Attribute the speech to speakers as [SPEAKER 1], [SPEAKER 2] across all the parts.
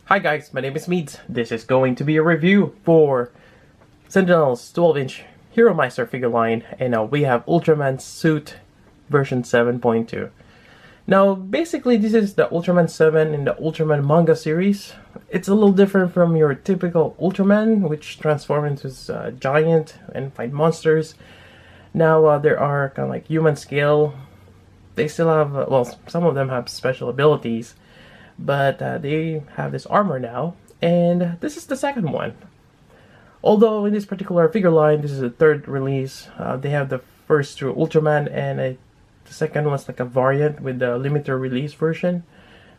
[SPEAKER 1] Hi guys, my name is Meads. This is going to be a review for Sentinel's 12-inch Hero Meister figure line, and now we have Ultraman suit version 7.2. Now basically this is the Ultraman 7 in the Ultraman manga series. It's a little different from your typical Ultraman, which transforms into a giant and fight monsters. Now there are kind of like human scale. They still have, well, some of them have special abilities, but they have this armor now, and this is the second one. Although in this particular figure line, this is the third release. They have the first two Ultraman, and the second one's like a variant with the limited release version,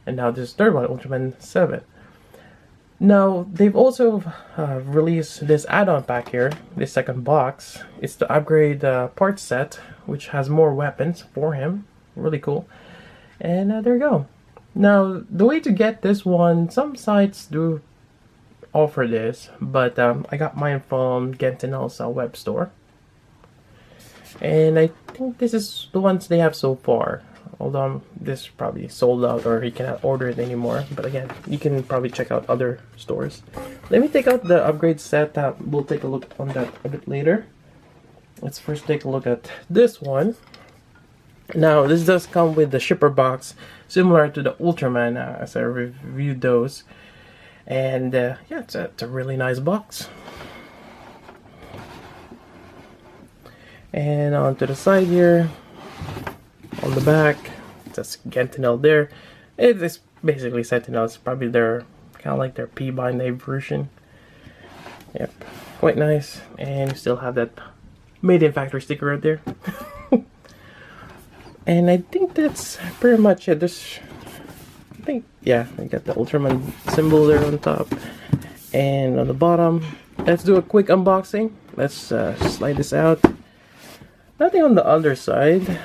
[SPEAKER 1] and now this third one, Ultraman 7. Now they've also released this add-on pack here, this second box. It's the upgrade part set, which has more weapons for him. Really cool. And there you go. Now, the way to get this one, some sites do offer this, but I got mine from Sentinel's web store. And I think this is the ones they have so far. Although this is probably sold out or you cannot order it anymore. But again, you can probably check out other stores. Let me take out the upgrade set. We'll take a look on that a bit later. Let's first take a look at this one. Now, this does come with the shipper box, similar to the Ultraman as I reviewed those. And yeah, it's a really nice box. And onto the side here, on the back, it says Sentinel there. It is basically Sentinel. It's probably their, kind of like their P-bind version. Yep, quite nice. And you still have that made in factory sticker right there. And I think that's pretty much it. I think, yeah, I got the Ultraman symbol there on top. And on the bottom, let's do a quick unboxing. Let's slide this out. Nothing on the other side.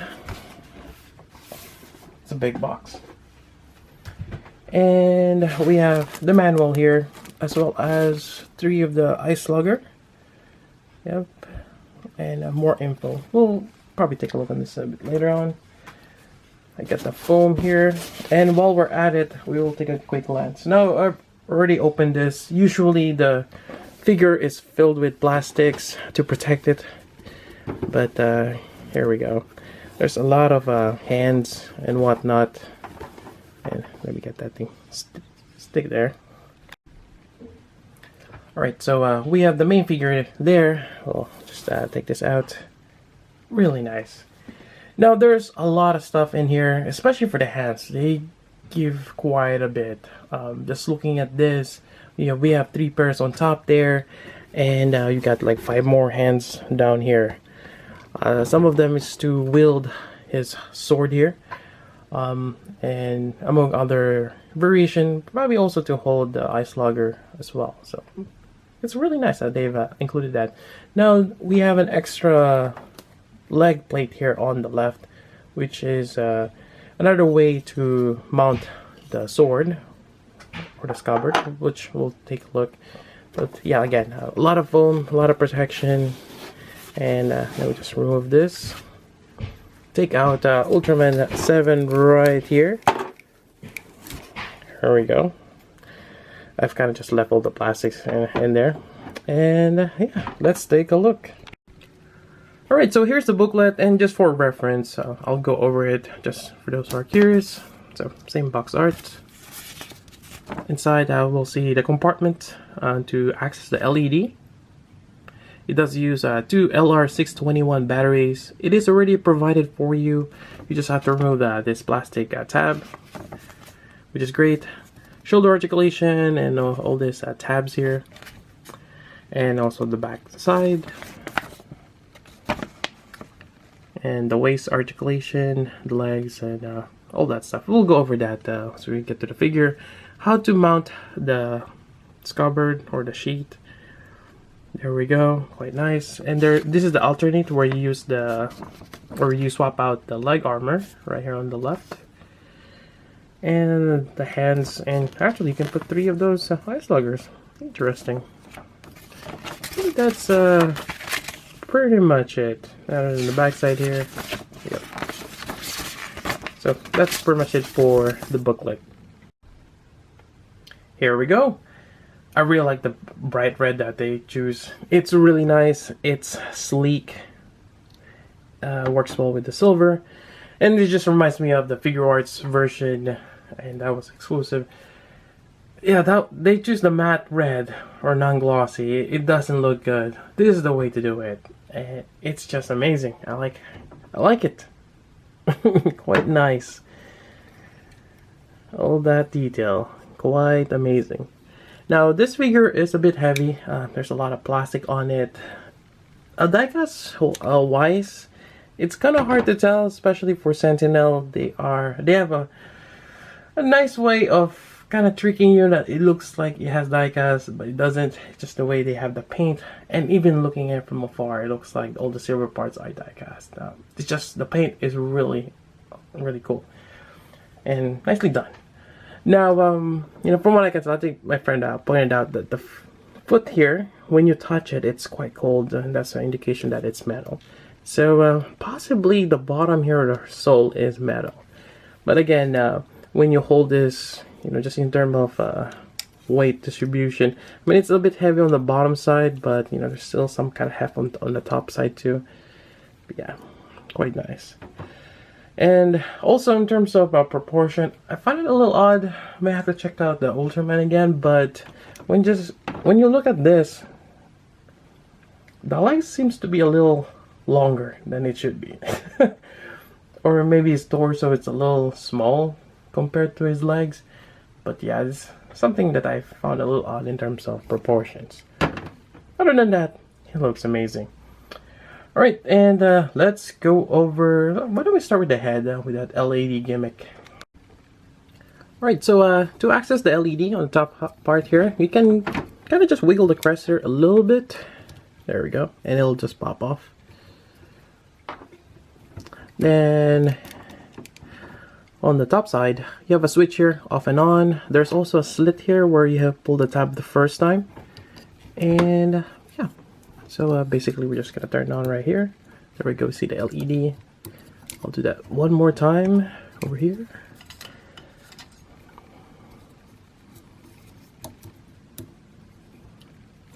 [SPEAKER 1] It's a big box. And we have the manual here, as well as 3 of the ice lugger. Yep. And more info. We'll probably take a look on this a bit later on. I got the foam here, and while we're at it, we will take a quick glance. Now, I've already opened this. Usually the figure is filled with plastics to protect it, but here we go. There's a lot of hands and whatnot, and let me get that thing stick there. Alright, so we have the main figure there. We'll just take this out. Really nice. Now there's a lot of stuff in here, especially for the hands. They give quite a bit. Just looking at this, you know, we have 3 pairs on top there, and you got like 5 more hands down here. Some of them is to wield his sword here, and among other variation, probably also to hold the ice lugger as well. So it's really nice that they've included that. Now we have an extra leg plate here on the left, which is another way to mount the sword or the scabbard, which we'll take a look. But yeah, again, a lot of foam, a lot of protection. And let me just remove this. Take out Ultraman 7 right here. Here we go. I've kind of just left all the plastics in there. And yeah, let's take a look. Alright, so here's the booklet, and just for reference, I'll go over it just for those who are curious. So, same box art. Inside, we'll see the compartment to access the LED. It does use 2 LR621 batteries. It is already provided for you. You just have to remove this plastic tab, which is great. Shoulder articulation and all these tabs here. And also the back side. And the waist articulation, the legs, and all that stuff. We'll go over that so we get to the figure. How to mount the scabbard or the sheath. There we go, quite nice. And this is the alternate where you use you swap out the leg armor right here on the left. And the hands, and actually you can put 3 of those ice luggers. Interesting. I think that's pretty much it. In the back side here. Yep. So that's pretty much it for the booklet. here we go. I really like the bright red that they choose. It's really nice. It's sleek. Works well with the silver. And it just reminds me of the Figure Arts version, and that was exclusive. Yeah, they choose the matte red or non-glossy. It doesn't look good. This is the way to do it. And it's just amazing. I like it. Quite nice. All that detail. Quite amazing. Now, this figure is a bit heavy. There's a lot of plastic on it. Diecast wise, it's kind of hard to tell, especially for Sentinel. They have a nice way of kind of tricking you that it looks like it has diecast, but it doesn't. It's just the way they have the paint, and even looking at it from afar, it looks like all the silver parts are diecast. It's just the paint is really, really cool and nicely done. Now, you know, from what I can tell, I think my friend pointed out that the foot here, when you touch it, it's quite cold, and that's an indication that it's metal. So possibly the bottom here of the sole is metal. But again, when you hold this, you know, just in terms of weight distribution, I mean, it's a bit heavy on the bottom side, but you know, there's still some kind of heft on the top side too. But yeah, quite nice. And also in terms of proportion, I find it a little odd. I may have to check out the Ultraman again, but when you look at this, the leg seems to be a little longer than it should be. Or maybe his torso, it's a little small compared to his legs. But yeah, it's something that I found a little odd in terms of proportions. Other than that, he looks amazing. Alright, and let's go over, why don't we start with the head, with that LED gimmick. Alright, so to access the LED on the top part here, you can kind of just wiggle the crest here a little bit. There we go, and it'll just pop off. Then on the top side, you have a switch here, off and on. There's also a slit here where you have pulled the tab the first time. And yeah, so basically we're just gonna turn it on right here. There we go, see the LED. I'll do that one more time over here.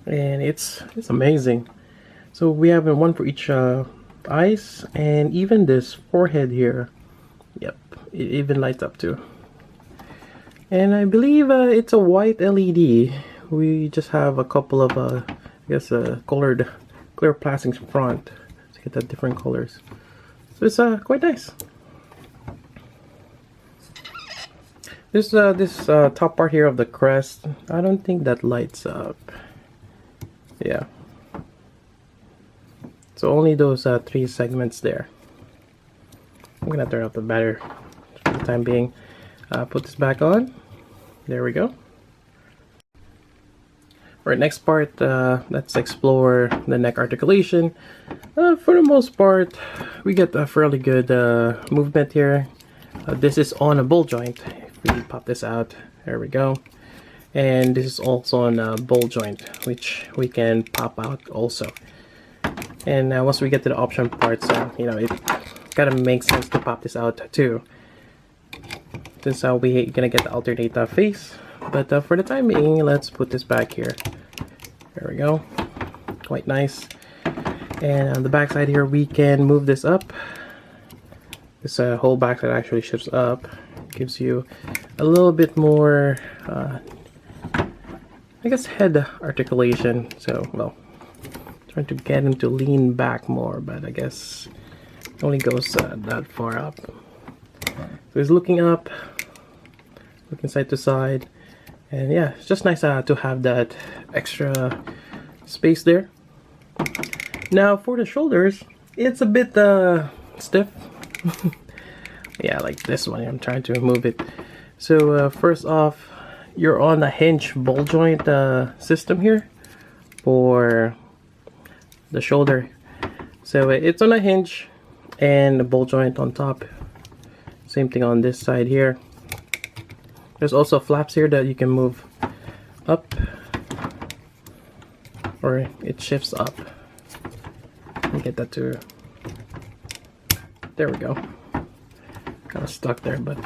[SPEAKER 1] And it's amazing. So we have one for each eyes, and even this forehead here, yep, it even lights up too. And I believe it's a white LED. We just have a couple of I guess clear plastics in front to get the different colors. So it's quite nice. This top part here of the crest, I don't think that lights up. Yeah. So only those 3 segments there. I'm gonna turn off the battery for the time being. Put this back on. There we go. Alright, next part, let's explore the neck articulation. For the most part, we get a fairly good movement here. This is on a ball joint. If we pop this out, there we go. And this is also on a ball joint, which we can pop out also. And once we get to the option parts, you know, it kind of makes sense to pop this out too. Since we're gonna get the alternate face. But for the time being, let's put this back here. There we go. Quite nice. And on the back side here, we can move this up. This whole back side actually shifts up. Gives you a little bit more, I guess, head articulation. So, well, trying to get him to lean back more, but I guess it only goes that far up. So he's looking up, looking side to side, and yeah, it's just nice to have that extra space there. Now for the shoulders, it's a bit stiff. Yeah, like this one, I'm trying to move it. So first off, you're on a hinge ball joint system here for the shoulder. So it's on a hinge and a ball joint on top. Same thing on this side here. There's also flaps here that you can move up, or it shifts up. Let me get that to, there we go. Kind of stuck there, but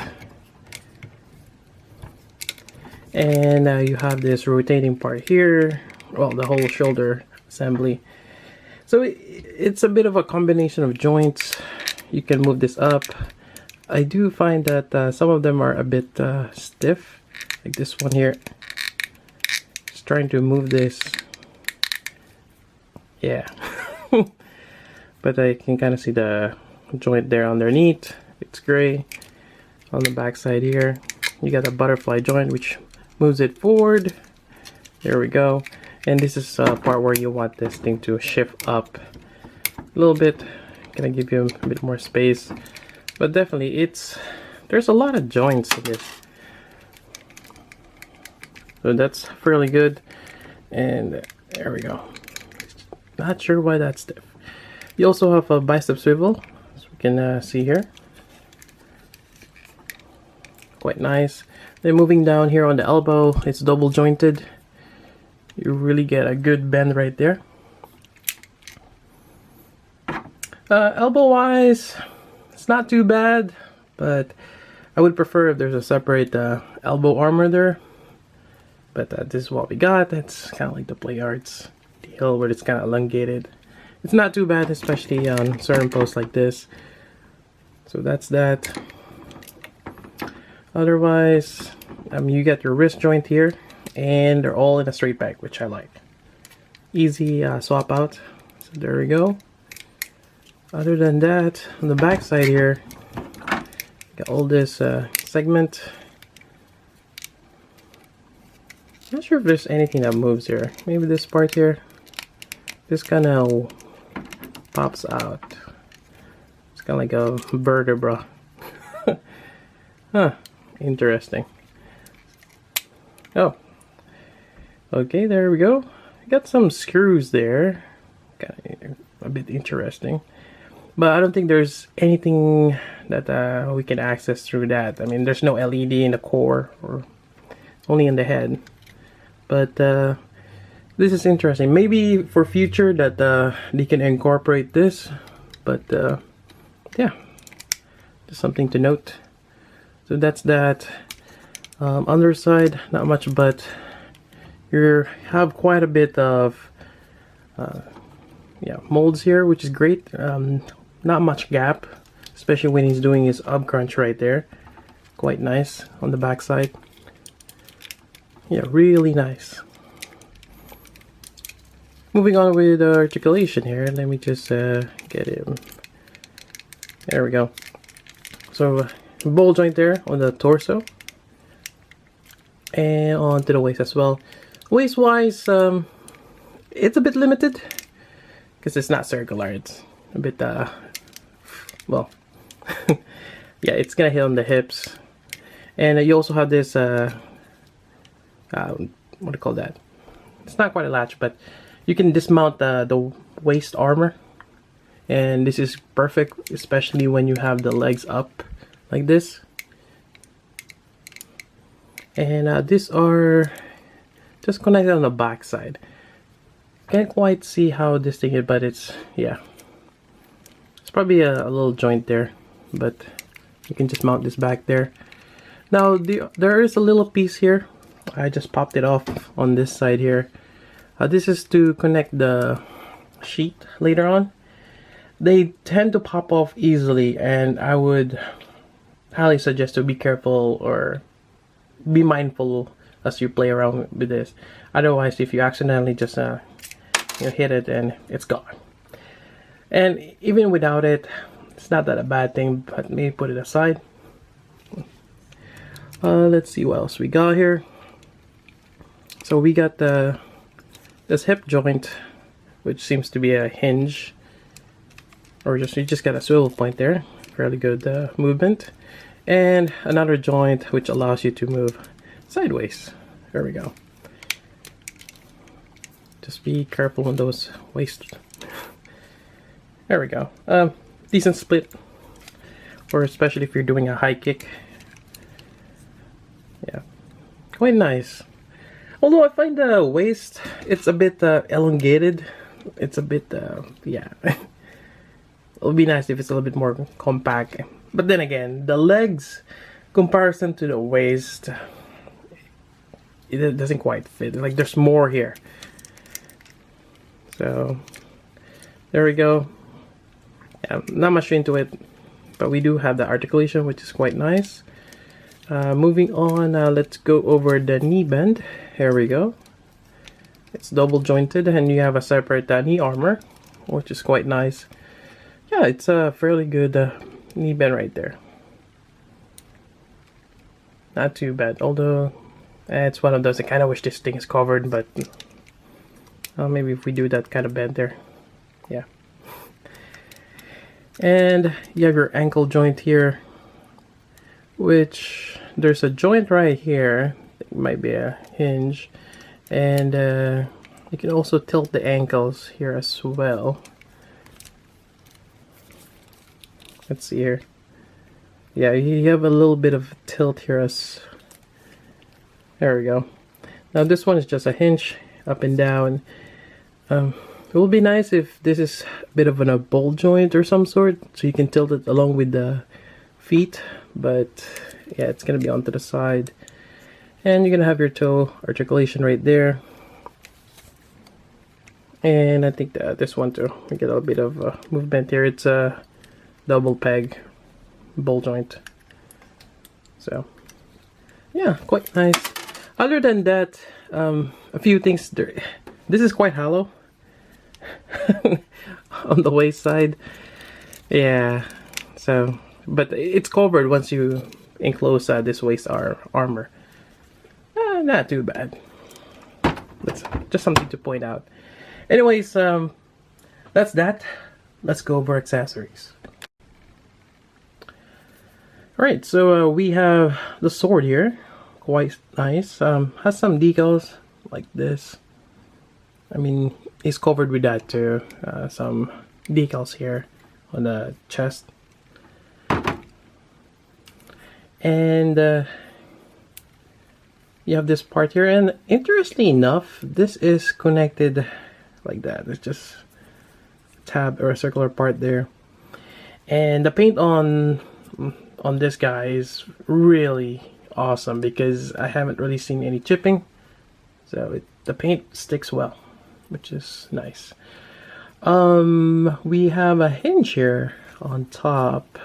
[SPEAKER 1] And you have this rotating part here, well, the whole shoulder assembly. So it's a bit of a combination of joints. You can move this up. I do find that some of them are a bit stiff, like this one here. Just trying to move this. Yeah. But I can kind of see the joint there underneath. It's gray. On the back side here, you got a butterfly joint which moves it forward. There we go. And this is a part where you want this thing to shift up a little bit. Gonna give you a bit more space, but definitely there's a lot of joints in this, so that's fairly good. And there we go. Not sure why that's stiff. You also have a bicep swivel, as we can see here. Quite nice. Then moving down here on the elbow, it's double jointed. You really get a good bend right there. Elbow wise, it's not too bad, but I would prefer if there's a separate elbow armor there. But this is what we got. It's kind of like the Play Arts deal where it's kind of elongated. It's not too bad, especially on certain posts like this. So that's that. Otherwise, you get your wrist joint here, and they're all in a straight back, which I like. Easy swap out. So there we go. Other than that, on the back side here, got all this segment. Not sure if there's anything that moves here. Maybe this part here. This kind of pops out. It's kind of like a vertebra. Huh. Interesting. Oh. Okay, there we go. Got some screws there. Kind of a bit interesting. But I don't think there's anything that we can access through that. I mean, there's no LED in the core, or only in the head. But this is interesting. Maybe for future that they can incorporate this. But yeah, just something to note. So that's that. Underside, not much, but you have quite a bit of yeah, molds here, which is great. Not much gap, especially when he's doing his up crunch right there. Quite nice on the back side. Yeah, really nice. Moving on with articulation here. Let me just get him. There we go. So ball joint there on the torso and onto the waist as well. Waist wise, it's a bit limited because it's not circular. It's a bit well, yeah, it's gonna hit on the hips. And you also have this what do you call that? It's not quite a latch, but you can dismount the waist armor, and this is perfect, especially when you have the legs up like this. And these are just connected on the back side. Can't quite see how this thing is, but it's, yeah, it's probably a little joint there, but you can just mount this back there. Now there is a little piece here. I just popped it off on this side here. This is to connect the sheet later on. They tend to pop off easily, and I would highly suggest to be careful or be mindful as you play around with this. Otherwise, if you accidentally just you hit it and it's gone. And even without it, it's not that a bad thing, but maybe put it aside. Let's see what else we got here. So we got this hip joint, which seems to be a hinge, or you just got a swivel point there. Fairly good movement. And another joint which allows you to move sideways. There we go. Just be careful on those waist. There we go. Decent split, or especially if you're doing a high kick. Yeah, quite nice. Although I find the waist, it's a bit elongated. It's a bit, yeah. It'll be nice if it's a little bit more compact. But then again, the legs, comparison to the waist, it doesn't quite fit. Like there's more here. So there we go. Yeah, not much into it, but we do have the articulation, which is quite nice. Moving on, let's go over the knee bend. Here we go. It's double jointed, and you have a separate knee armor, which is quite nice. Yeah, it's a fairly good knee bend right there. Not too bad, although it's one of those I kind of wish this thing is covered, but maybe if we do that kind of bend there. Yeah. And you have your ankle joint here, which there's a joint right here. It might be a hinge, and you can also tilt the ankles here as well. Let's see here. Yeah, you have a little bit of tilt here as... There we go. Now this one is just a hinge up and down. It will be nice if this is a bit of a ball joint or some sort, so you can tilt it along with the feet, but yeah, it's gonna be onto the side. And you're gonna have your toe articulation right there. And I think that this one too, we get a bit of movement here. It's a double peg ball joint. So yeah, quite nice. Other than that, a few things there. This is quite hollow on the waist side. Yeah, so but it's covered once you enclose this waist armor. Not too bad. That's just something to point out. Anyways, that's that. Let's go over accessories. Alright, so we have the sword here. Quite nice. Has some decals like this. I mean, it's covered with that too. Some decals here on the chest. And you have this part here, and interestingly enough, this is connected like that. It's just a tab or a circular part there. And the paint on this guy is really awesome because I haven't really seen any chipping, so the paint sticks well, which is nice. We have a hinge here on top.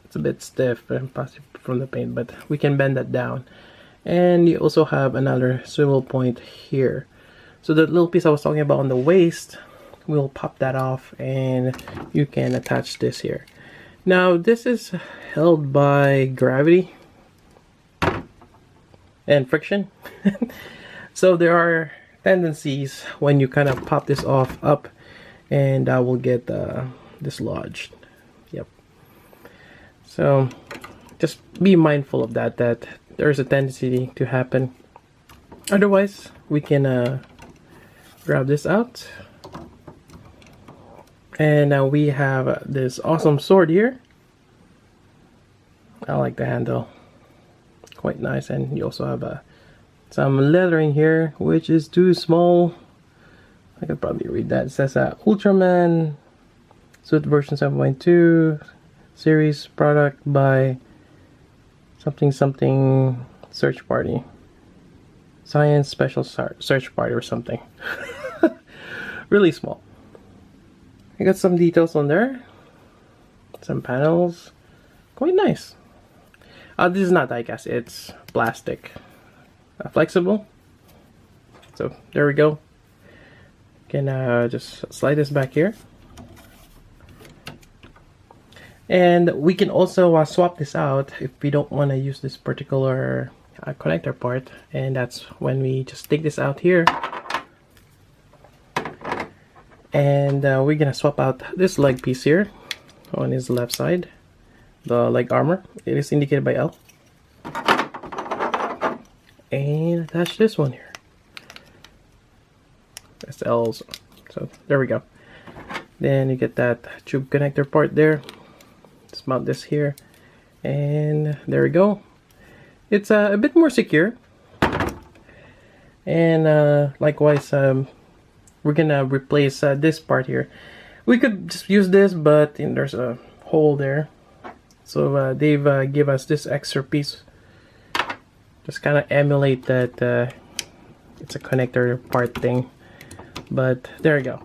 [SPEAKER 1] It's a bit stiff and possibly from the paint, but we can bend that down. And you also have another swivel point here, so the little piece I was talking about on the waist, we'll pop that off and you can attach this here. Now this is held by gravity and friction. So there are tendencies when you kind of pop this off up, and that will get dislodged. Yep. So just be mindful of that there's a tendency to happen. Otherwise, we can grab this out. And now we have this awesome sword here. I like the handle. Quite nice. And you also have some lettering here, which is too small. I could probably read that. It says Ultraman Suit version 7.2 series product by something search party. Science special search party or something. Really small. I got some details on there, some panels, quite nice. This is not die-cast, it's plastic, flexible. So there we go. Can just slide this back here, and we can also swap this out if we don't want to use this particular connector part, and that's when we just take this out here. And we're gonna swap out this leg piece here on his left side, the leg armor. It is indicated by L. And attach this one here. That's L also. So there we go. Then you get that tube connector part there. Just mount this here, and there we go. It's a bit more secure. And likewise, we're gonna replace this part here. We could just use this, but there's a hole there, so they've give us this extra piece Just kind of emulate that it's a connector part thing, but there you go.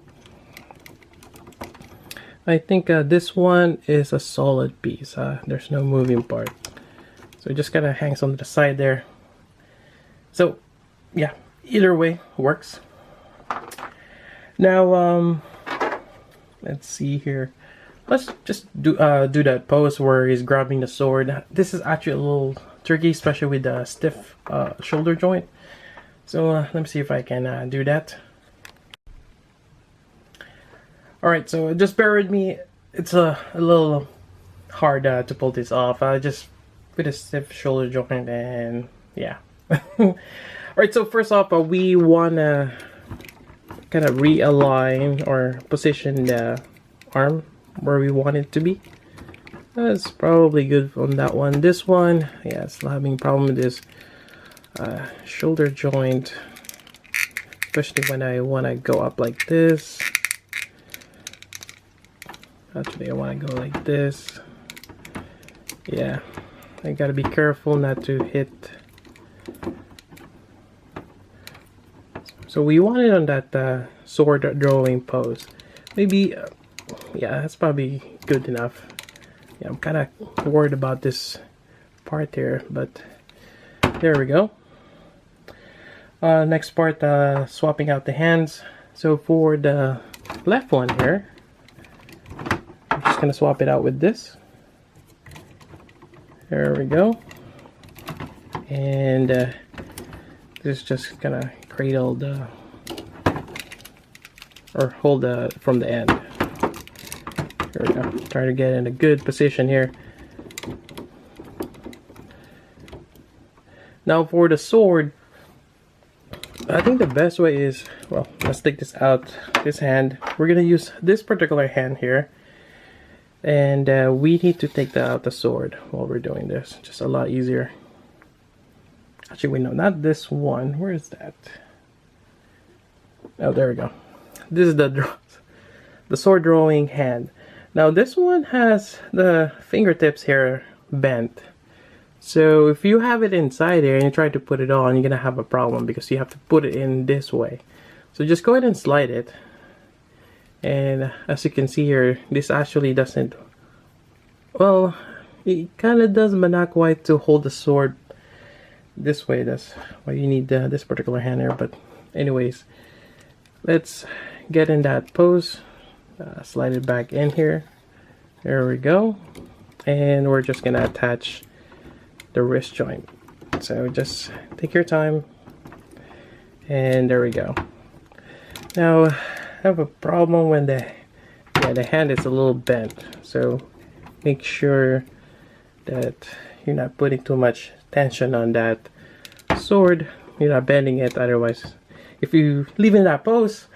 [SPEAKER 1] I think this one is a solid piece. There's no moving part, so it just kind of hangs on the side there. So yeah, either way works. Now let's see here. Let's just do that pose where he's grabbing the sword. This is actually a little tricky, especially with the stiff shoulder joint. So let me see if I can do that. Alright, so just bear with me. It's a little hard to pull this off. Just with a stiff shoulder joint, and yeah. Alright, so first off, we want to kind of realign or position the arm where we want it to be. That's probably good on that one. This one, yeah, still having a problem with this shoulder joint, especially when I want to go up like this. Actually, I want to go like this. Yeah, I gotta be careful not to hit. So we want it on that sword drawing pose. Maybe, yeah, that's probably good enough. Yeah, I'm kind of worried about this part here, but there we go. Next part, swapping out the hands. So for the left one here, I'm just gonna swap it out with this. There we go. And this is just gonna cradle the, or hold the from the end. There we go. Try to get in a good position here. Now for the sword, I think the best way is, well, let's take this out, this hand. We're gonna use this particular hand here, and we need to take out the sword while we're doing this. Just a lot easier. Actually, wait, no, not this one. Where is that? Oh, there we go. This is the sword drawing hand. Now this one has the fingertips here bent. So if you have it inside here and you try to put it on, you're gonna have a problem because you have to put it in this way. So just go ahead and slide it. And as you can see here, this actually doesn't, well, it kind of does, but not quite, to hold the sword this way. That's why you need this particular hand here. But anyways, let's get in that pose. Slide it back in here. There we go. And we're just gonna attach the wrist joint. So just take your time. And there we go. Now I have a problem when the hand is a little bent. So make sure that you're not putting too much tension on that sword. You're not bending it, otherwise if you leave it in that pose,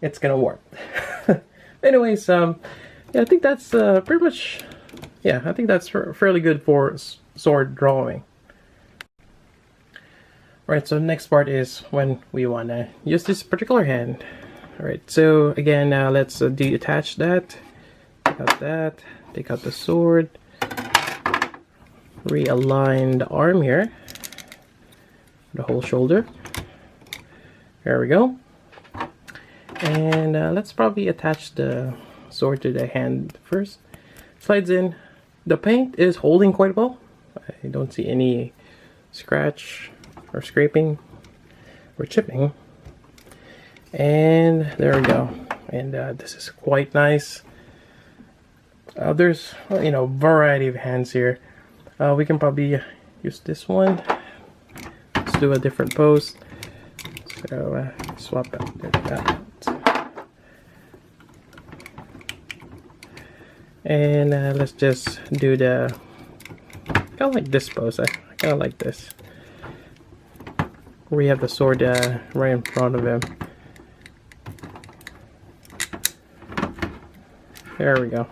[SPEAKER 1] it's gonna warp. Anyways, yeah, I think that's pretty much, yeah, I think that's fairly good for sword drawing. Alright, so next part is when we want to use this particular hand. Alright, so again, let's detach that, take out that, take out the sword, realign the arm here, the whole shoulder. There we go. And let's probably attach the sword to the hand first. Slides in. The paint is holding quite well. I don't see any scratch or scraping or chipping. And there we go. And this is quite nice. There's, well, you know, variety of hands here. We can probably use this one. Let's do a different pose. So swap out that. And let's just do the, kind of like this pose. I kind of like this. We have the sword right in front of him. There we go.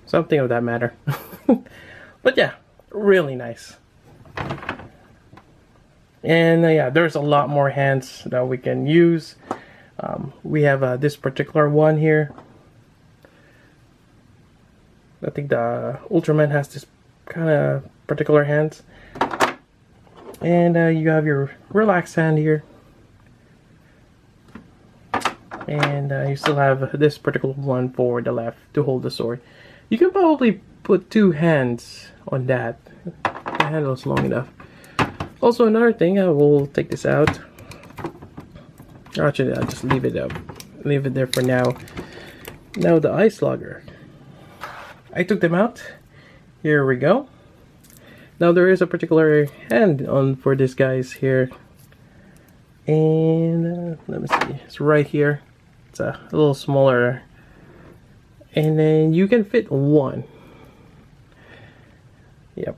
[SPEAKER 1] Something of that matter. But yeah, really nice. And yeah, there's a lot more hands that we can use. We have this particular one here. I think the Ultraman has this kind of particular hands. And you have your relaxed hand here. And you still have this particular one for the left to hold the sword. You can probably put 2 hands on that. The handle is long enough. Also, another thing, I will take this out. Actually, I'll just leave it up. Leave it there for now. Now the ice lugger. I took them out. Here we go. Now there is a particular hand on for this guys here. And let me see. It's right here. It's a little smaller. And then you can fit 1. Yep.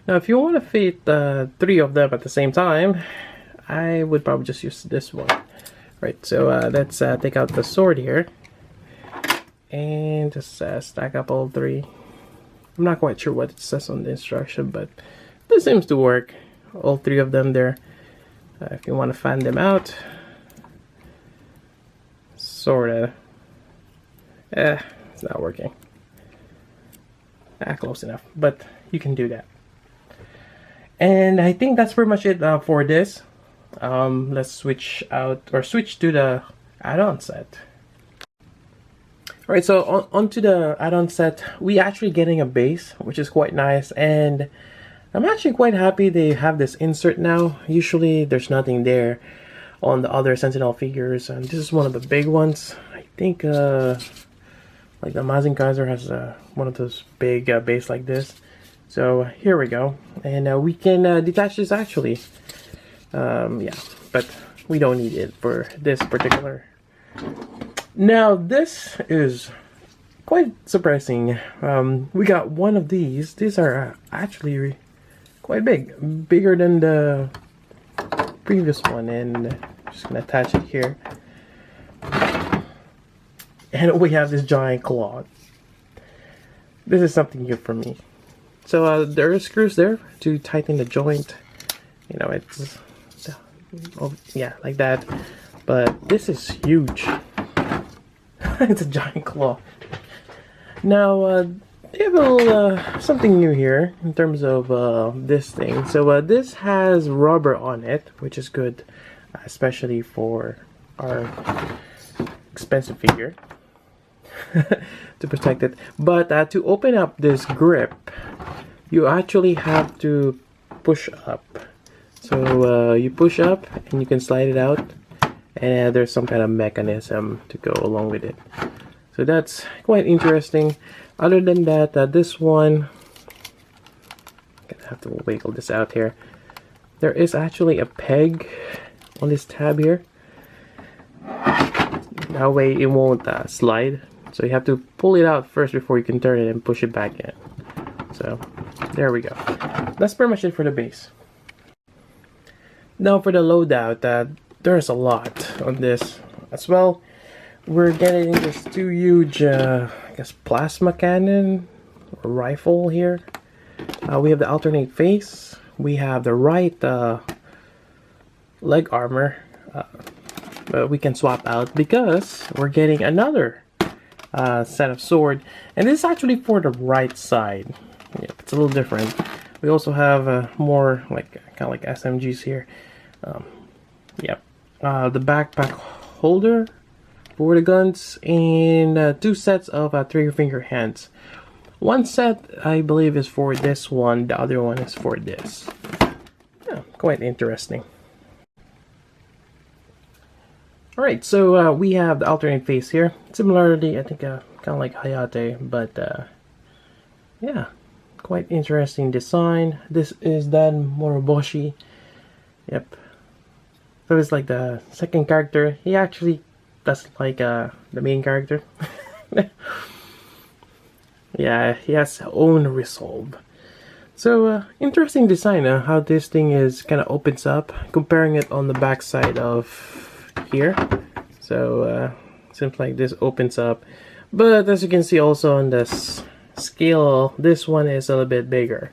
[SPEAKER 1] Now if you want to fit 3 of them at the same time, I would probably just use this one. Right, so let's take out the sword here. And just stack up all 3. I'm not quite sure what it says on the instruction, but this seems to work. All 3 of them there. If you want to fan them out. Sorta. It's not working. Close enough, but you can do that. And I think that's pretty much it for this. Let's switch to the add-on set. Alright, so onto the add-on set, we actually getting a base, which is quite nice, and I'm actually quite happy they have this insert now. Usually there's nothing there on the other Sentinel figures, and this is one of the big ones. I think like the Amazing Kaiser has one of those big base like this. So here we go, and we can detach this actually. Yeah, but we don't need it for this particular. Now this is quite surprising. We got one of these. These are actually quite big, bigger than the previous one, and I'm just gonna attach it here. And we have this giant claw. This is something new for me. So there are screws there to tighten the joint. You know, it's yeah, like that. But this is huge. It's a giant claw. Now they have a little something new here in terms of this thing. So this has rubber on it, which is good, especially for our expensive figure. To protect it. But to open up this grip, you actually have to push up. So you push up and you can slide it out, and there's some kind of mechanism to go along with it. So that's quite interesting. Other than that, this one, I'm gonna have to wiggle this out here. There is actually a peg on this tab here. That way it won't slide. So you have to pull it out first before you can turn it and push it back in. So there we go. That's pretty much it for the base. Now for the loadout, there's a lot on this as well. We're getting this 2 huge, I guess, plasma cannon or rifle here. We have the alternate face. We have the right leg armor. But we can swap out because we're getting another set of sword, and this is actually for the right side. Yeah, it's a little different. We also have more like kind of like SMGs here. Yep. The backpack holder for the guns, and 2 sets of 3 finger hands. One set I believe is for this one, the other one is for this. Yeah, quite interesting. Alright, so we have the alternate face here. Similarly, I think kind of like Hayate, but yeah, quite interesting design. This is Dan Moroboshi. Yep. So it's like the second character. He actually does like the main character. Yeah, he has his own resolve. So interesting design, how this thing is kind of opens up, comparing it on the back side of here. So seems like this opens up, but as you can see also on this scale, this one is a little bit bigger,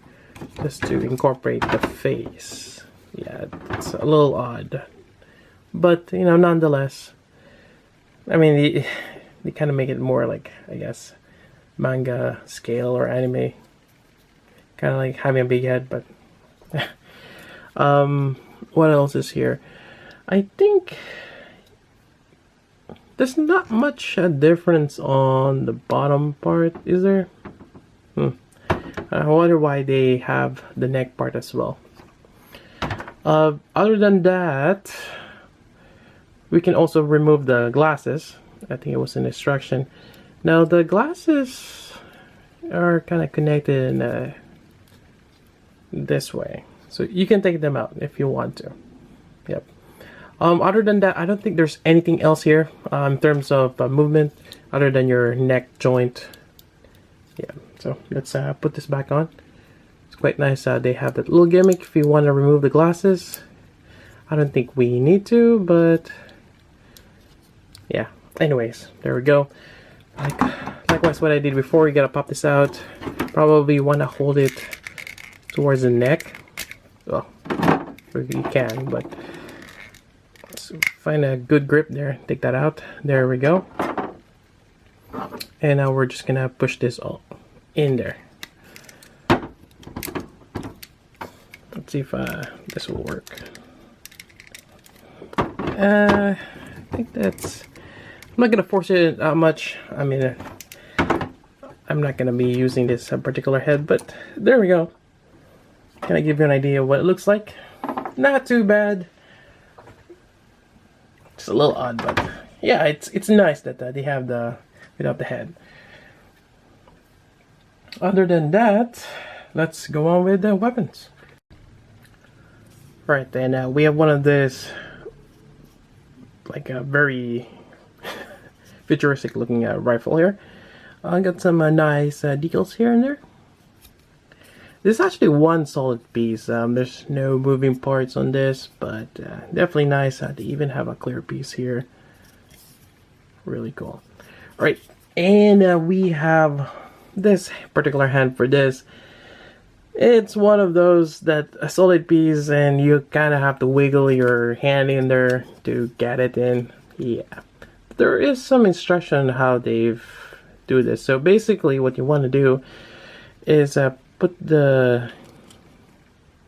[SPEAKER 1] just to incorporate the face. Yeah, it's a little odd, but you know, nonetheless, I mean, they kind of make it more like, I guess, manga scale or anime. Kind of like having a big head, but what else is here? I think there's not much difference on the bottom part, is there? I wonder why they have the neck part as well. Other than that, we can also remove the glasses. I think it was an instruction. Now the glasses are kind of connected in this way, so you can take them out if you want to. Yep. Other than that, I don't think there's anything else here in terms of movement other than your neck joint. Yeah, so let's put this back on. It's quite nice. They have that little gimmick if you want to remove the glasses. I don't think we need to, but yeah. Anyways, there we go. Likewise, what I did before, you gotta pop this out. Probably want to hold it towards the neck. Well, you can, but let's find a good grip there. Take that out. There we go. And now we're just gonna push this all in there. Let's see if this will work. I think that's... I'm not gonna force it that much. I mean, I'm not gonna be using this particular head, but there we go. Can I give you an idea of what it looks like? Not too bad. It's a little odd, but yeah, it's nice that they have the without the head. Other than that, let's go on with the weapons. Right, then we have one of this, like a very futuristic looking rifle here. I got some nice decals here and there. This is actually one solid piece. There's no moving parts on this, but definitely nice to even have a clear piece here. Really cool. Alright, and we have this particular hand for this. It's one of those that a solid piece and you kind of have to wiggle your hand in there to get it in. Yeah, there is some instruction on how they do this. So basically what you want to do is put the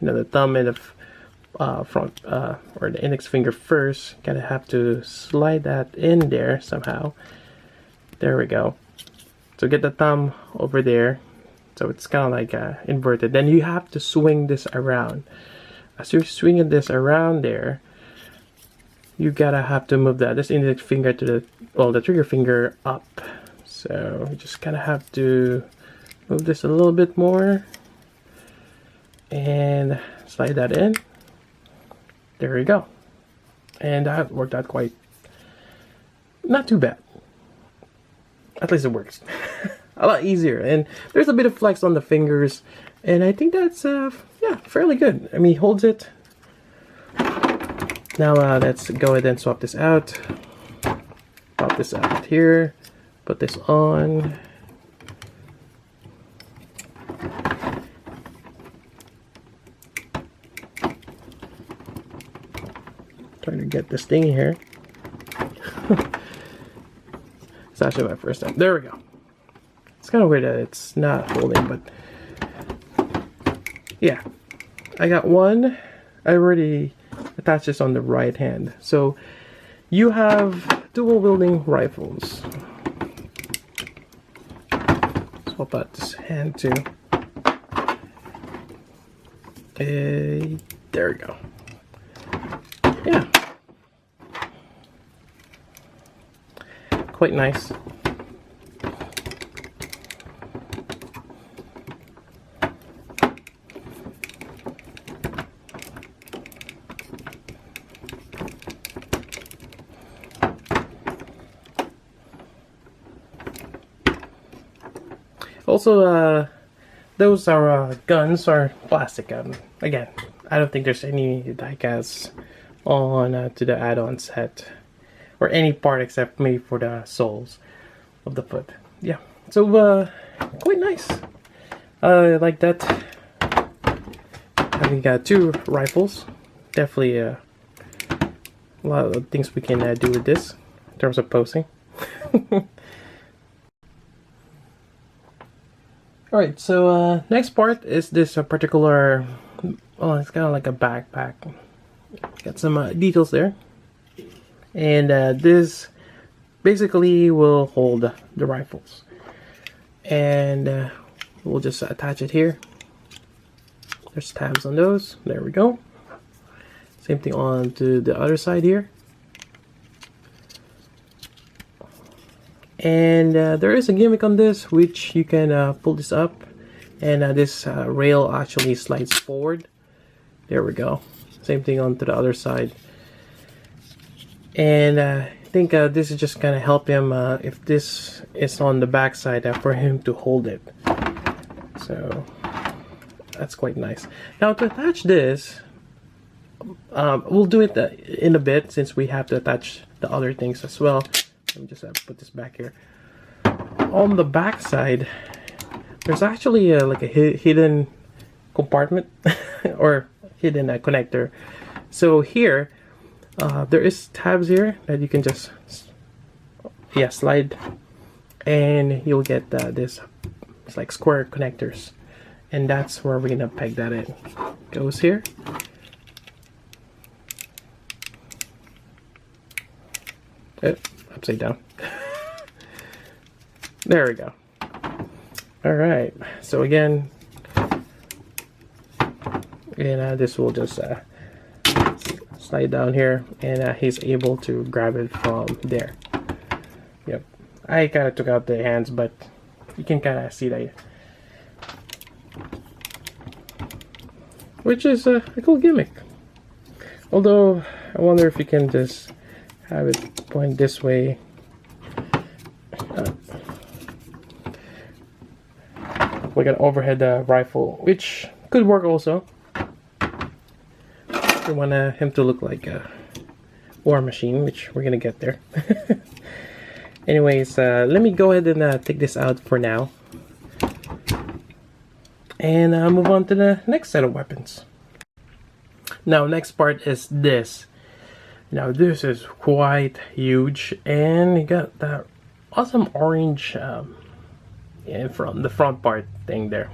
[SPEAKER 1] the thumb in the front or the index finger first. Kind of have to slide that in there somehow. There we go. So get the thumb over there. So it's kind of like inverted. Then you have to swing this around. As you're swinging this around there, you gotta have to move this index finger to the trigger finger up. So you just kind of have to move this a little bit more and slide that in. There we go. And that worked out quite not too bad. At least it works. A lot easier, and there's a bit of flex on the fingers, and I think that's yeah, fairly good. I mean, he holds it. Now let's go ahead and swap this out. Pop this out here. Put this on. Trying to get this thing here. It's actually my first time. There we go. It's kind of weird that it's not holding, but yeah, I got one. I already attached this on the right hand. So you have dual wielding rifles. Swap out this hand too. There we go. Yeah, quite nice. Also, those are guns are plastic. Again, I don't think there's any die casts on to the add-on set or any part except maybe for the soles of the foot. Yeah, so quite nice. Like that. Having got two rifles, definitely a lot of things we can do with this in terms of posing. Alright, so next part is this particular, well, it's kind of like a backpack. Got some details there. And this basically will hold the rifles. And we'll just attach it here. There's tabs on those. There we go. Same thing on to the other side here. And there is a gimmick on this, which you can pull this up, and this rail actually slides forward. There we go. Same thing on to the other side. And I think this is just gonna help him if this is on the back side for him to hold it. So that's quite nice. Now to attach this, we'll do it in a bit since we have to attach the other things as well. Let me just put this back here. On the back side, there's actually like a hidden compartment or hidden connector. So here, there is tabs here that you can just slide, and you'll get this. It's like square connectors, and that's where we're gonna peg that in. Goes here. Upside down. There we go. All right. So again, and this will just slide down here, and he's able to grab it from there. Yep. I kind of took out the hands, but you can kind of see that, which is a cool gimmick. Although I wonder if you can just have it point this way. We got overhead rifle, which could work also. We want him to look like a war machine, which we're gonna get there. Anyways, let me go ahead and take this out for now, and move on to the next set of weapons. Now, next part is this. Now this is quite huge, and you got that awesome orange from the front part thing there.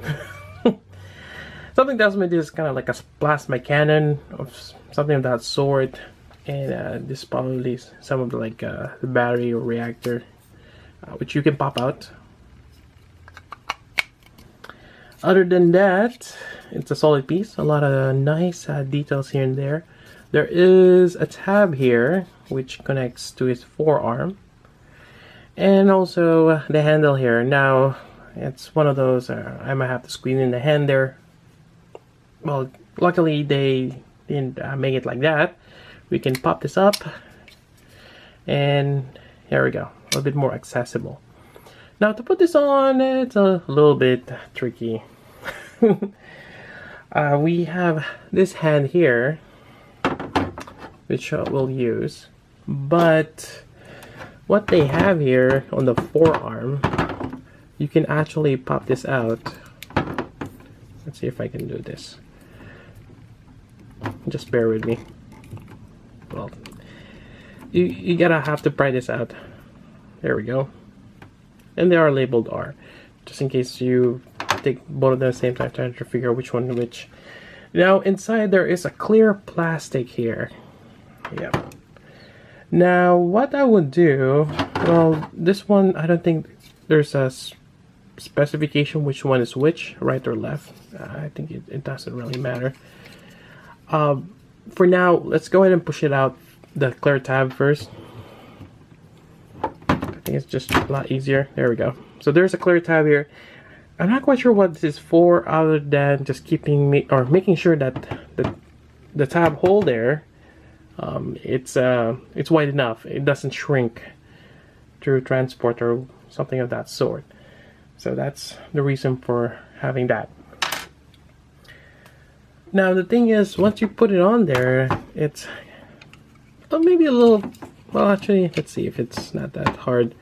[SPEAKER 1] Something tells me this is kind of like a plasma cannon or something of that sort, and this is probably some of the the battery or reactor, which you can pop out. Other than that, it's a solid piece. A lot of nice details here and there. There is a tab here which connects to his forearm, and also the handle here. Now it's one of those I might have to squeeze in the hand there. Well, luckily they didn't make it like that. We can pop this up, and there we go, a little bit more accessible. Now to put this on, it's a little bit tricky. We have this hand here, which we'll use, but what they have here on the forearm, you can actually pop this out. Let's see if I can do this. Just bear with me. Well, you gotta have to pry this out. There we go. And they are labeled R, just in case you take both of them at the same time, trying to figure out which one is which. Now inside there is a clear plastic here. Yep. Now what I would do, well, this one I don't think there's a specification which one is which, right or left. I think it doesn't really matter. For now, let's go ahead and push it out, the clear tab first. I think it's just a lot easier. There we go. So there's a clear tab here. I'm not quite sure what this is for, other than just keeping me or making sure that the tab hole there, it's wide enough. It doesn't shrink through transport or something of that sort. So that's the reason for having that. Now the thing is, once you put it on there, it's maybe a little, well actually, let's see if it's not that hard.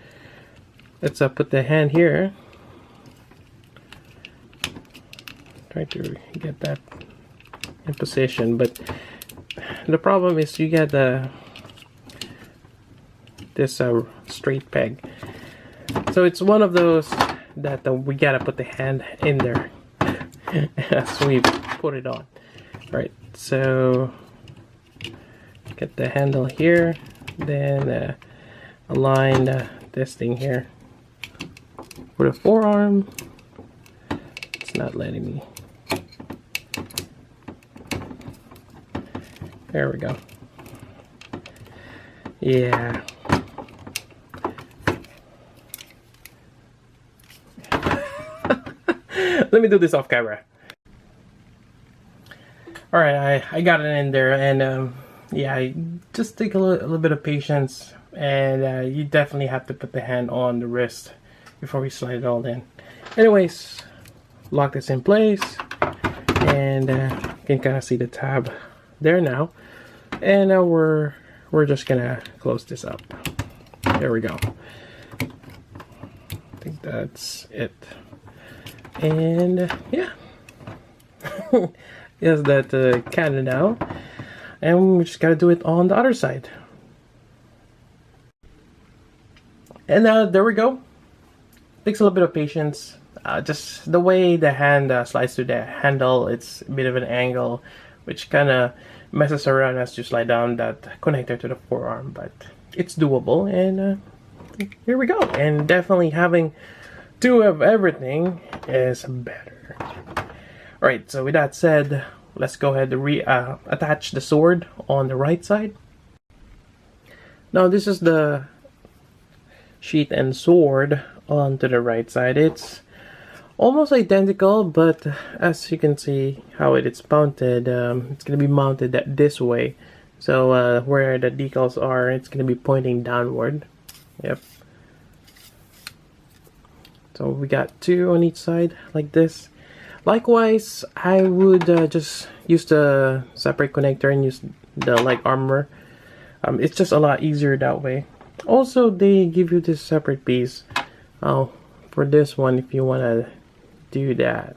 [SPEAKER 1] Let's put the hand here. Try to get that in position, but the problem is you get this straight peg. So it's one of those that we gotta put the hand in there as we put it on. Alright, so get the handle here, then align this thing here with a forearm. It's not letting me. There we go. Yeah. Let me do this off camera. Alright, I got it in there, and yeah, just take a little bit of patience, and you definitely have to put the hand on the wrist before we slide it all in. Anyways, lock this in place, and you can kind of see the tab there now, and now we're just gonna close this up. There we go. I think that's it. And yeah, is that cannon now, and we just gotta do it on the other side. And there we go. Takes a little bit of patience. Just the way the hand slides to the handle, it's a bit of an angle, which kind of messes around as you slide down that connector to the forearm, but it's doable. And here we go. And definitely having two of everything is better. Alright, so with that said, let's go ahead and attach the sword on the right side. Now this is the sheath and sword onto the right side. It's almost identical, but as you can see how it's mounted, it's going to be mounted this way. So where the decals are, it's going to be pointing downward. Yep. So we got two on each side like this. Likewise, I would just use the separate connector and use the leg armor. It's just a lot easier that way. Also, they give you this separate piece for this one if you want to do that.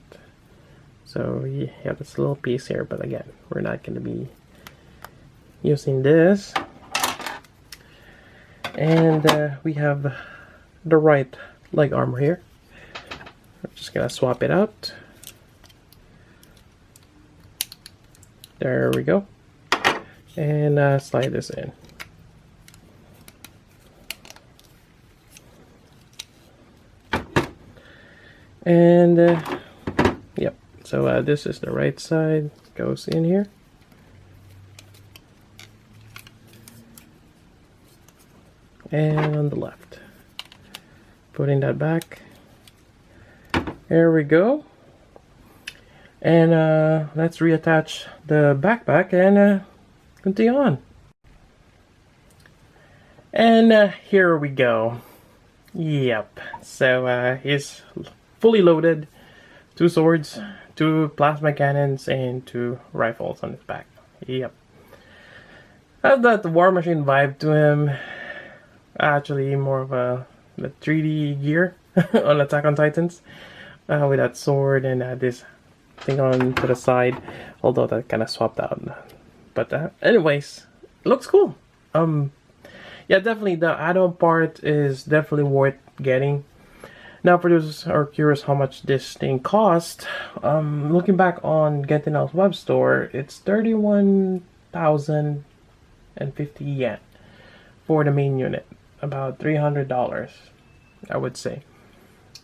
[SPEAKER 1] So you have this little piece here, but again, we're not going to be using this. And we have the right leg armor here. I'm just gonna swap it out. There we go. And slide this in. And yep, so this is the right side, goes in here. And on the left, putting that back. There we go. And let's reattach the backpack and continue on. And here we go. Yep, so it's fully loaded. 2 swords, 2 plasma cannons, and 2 rifles on his back. Yep. Has that War Machine vibe to him. Actually, more of the 3D gear on Attack on Titans. With that sword and this thing on to the side. Although that kind of swapped out. But anyways, it looks cool. Yeah, definitely the add-on part is definitely worth getting. Now, for those who are curious how much this thing cost, looking back on Sentinel's web store, it's 31,050 yen for the main unit, about $300, I would say.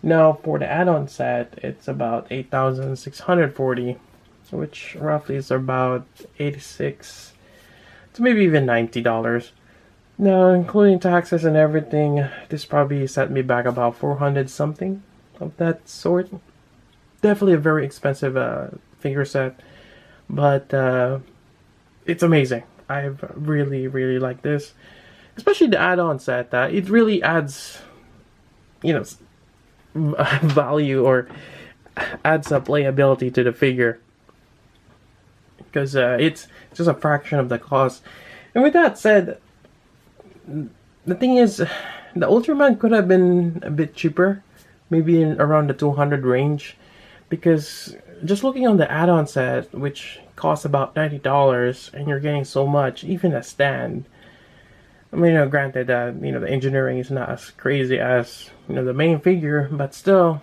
[SPEAKER 1] Now, for the add-on set, it's about 8,640, which roughly is about 86 to maybe even $90. Now, including taxes and everything, this probably set me back about 400 something of that sort. Definitely a very expensive figure set, but it's amazing. I really, really like this, especially the add-on set. It really adds, you know, value or adds up playability to the figure, because it's just a fraction of the cost. And with that said, the thing is, the Ultraman could have been a bit cheaper, maybe in around the 200 range, because just looking on the add-on set, which costs about $90, and you're getting so much, even a stand, I mean, granted that the engineering is not as crazy as the main figure, but still,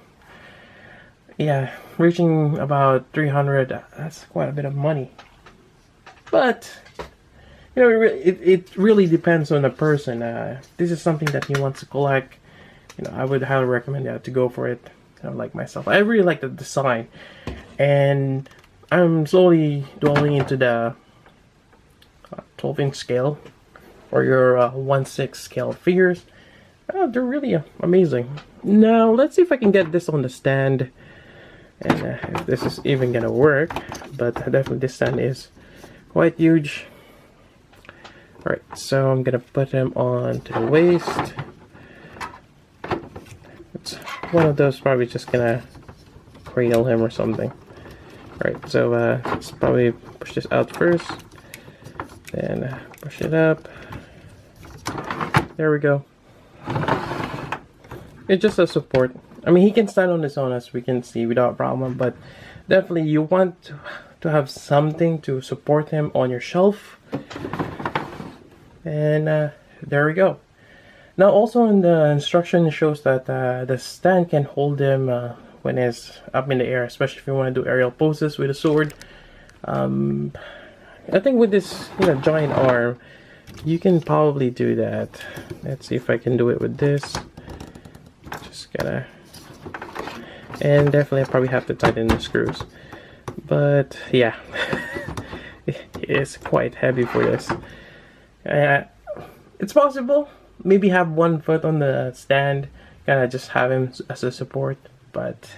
[SPEAKER 1] yeah, reaching about 300, that's quite a bit of money. But it really depends on the person. This is something that he wants to collect. I would highly recommend to go for it. Like myself, I really like the design, and I'm slowly dwelling into the 12-inch scale or your 1/6 scale figures. They're really amazing. Now let's see if I can get this on the stand, and if this is even gonna work. But definitely this stand is quite huge. Alright, so I'm gonna put him on to the waist. It's one of those, probably just gonna cradle him or something. Alright, so let's probably push this out first, then push it up. There we go. It's just a support. I mean, he can stand on his own, as we can see, without problem, but definitely you want to have something to support him on your shelf. And there we go. Now also in the instruction, it shows that the stand can hold him when he's up in the air, especially if you want to do aerial poses with a sword. I think with this giant arm, you can probably do that. Let's see if I can do it with this. Just gotta, and definitely I probably have to tighten the screws. But yeah, it is quite heavy for this. It's possible. Maybe have one foot on the stand, kind of just have him as a support. But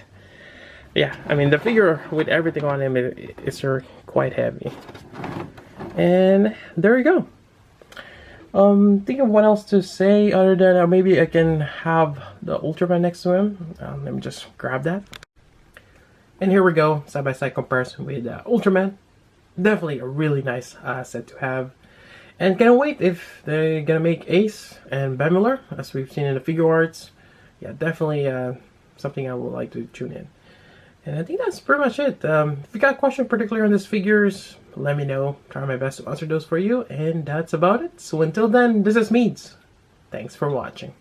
[SPEAKER 1] yeah, I mean the figure with everything on him is quite heavy. And there you go. Think of what else to say other than maybe I can have the Ultraman next to him. Let me just grab that. And here we go, side-by-side comparison with Ultraman. Definitely a really nice set to have. And can't wait if they're gonna make Ace and Bemiller, as we've seen in the figure arts. Yeah, definitely something I would like to tune in. And I think that's pretty much it. If you got a question particularly on these figures, let me know. Try my best to answer those for you. And that's about it. So until then, this is Meads. Thanks for watching.